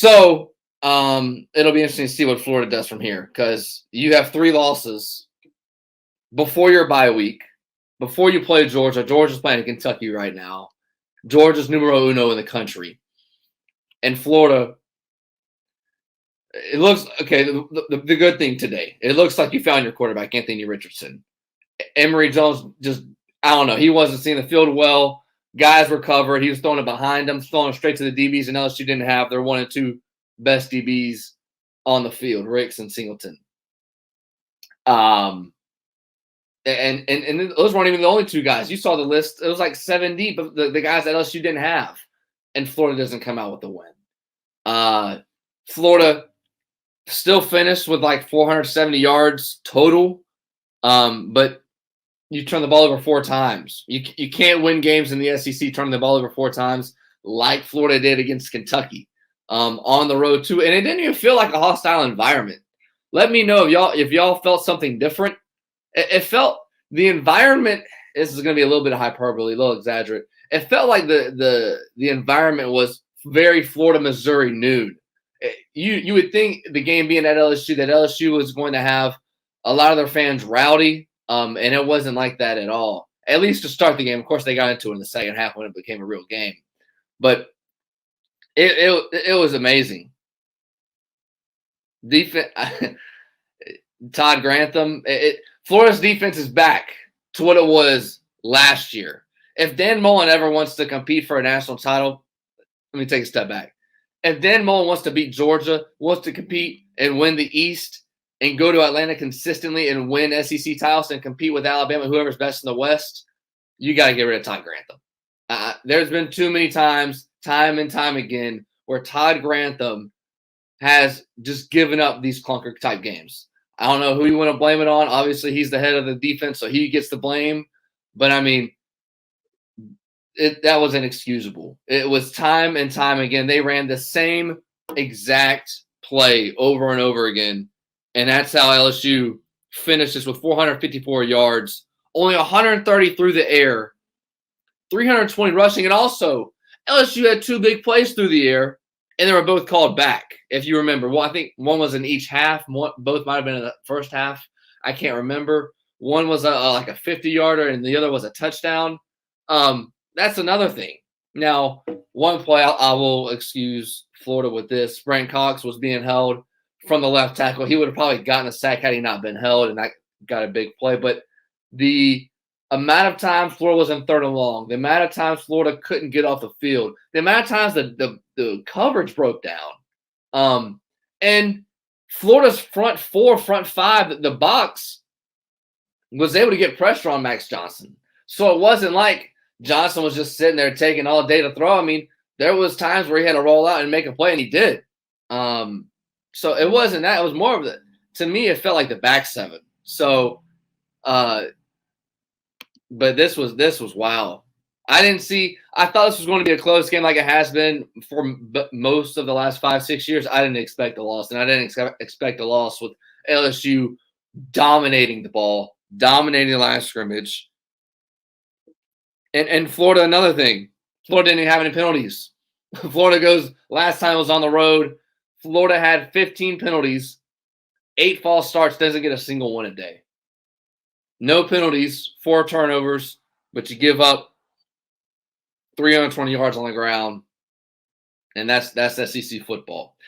So it'll be interesting to see what Florida does from here because you have 3 losses before your bye week, before you play Georgia. Georgia's playing Kentucky right now. Georgia's numero uno in the country. And Florida, it looks okay. The good thing today, it looks like you found your quarterback, Anthony Richardson. Emory Jones just, I don't know. He wasn't seeing the field well. Guys were covered. He was throwing it behind them, throwing it straight to the DBs, and LSU didn't have their 1 and 2 best DBs on the field, Ricks and Singleton. And those weren't even the only 2 guys. You saw the list. It was like 7 deep of the guys that LSU didn't have. And Florida doesn't come out with the win. Florida still finished with like 470 yards total. But you turn the ball over 4 times. You can't win games in the SEC turning the ball over 4 times like Florida did against Kentucky on the road too. And it didn't even feel like a hostile environment. Let me know if y'all felt something different. It felt the environment. This is going to be a little bit of hyperbole, a little exaggerate. It felt like the environment was very Florida Missouri nude. You would think the game being at LSU that LSU was going to have a lot of their fans rowdy, and it wasn't like that at all. At least to start the game. Of course, they got into it in the second half when it became a real game. But it was amazing. Defense. Todd Grantham. Florida's defense is back to what it was last year. If Dan Mullen ever wants to compete for a national title, let me take a step back. If Dan Mullen wants to beat Georgia, wants to compete and win the East, and go to Atlanta consistently and win SEC titles and compete with Alabama, whoever's best in the West, you got to get rid of Todd Grantham. There's been too many times, time and time again, where Todd Grantham has just given up these clunker-type games. I don't know who you want to blame it on. Obviously, he's the head of the defense, so he gets the blame. But, I mean, that was inexcusable. It was time and time again. They ran the same exact play over and over again. And that's how LSU finishes with 454 yards, only 130 through the air, 320 rushing. And also, LSU had 2 big plays through the air, and they were both called back, if you remember. Well, I think one was in each half. Both might have been in the first half. I can't remember. One was like a 50-yarder, and the other was a touchdown. That's another thing. Now, one play, I will excuse Florida with this. Brent Cox was being held from the left tackle. He would have probably gotten a sack had he not been held, and that got a big play. But the amount of times Florida was in 3rd and long, the amount of times Florida couldn't get off the field, the amount of times the coverage broke down. And Florida's front 4, front 5, the box was able to get pressure on Max Johnson. So it wasn't like Johnson was just sitting there taking all day to throw. I mean, there was times where he had to roll out and make a play, and he did. So it wasn't that. It was more of the – to me, it felt like the back 7. So but this was wild. I thought this was going to be a close game like it has been for most of the last 5-6 years. I didn't expect a loss, and I didn't expect a loss with LSU dominating the ball, dominating the line of scrimmage. And Florida, another thing, Florida didn't have any penalties. Florida goes – last time it was on the road, Florida had 15 penalties, 8 false starts, doesn't get a single one a day. No penalties, 4 turnovers, but you give up 320 yards on the ground, and that's SEC football.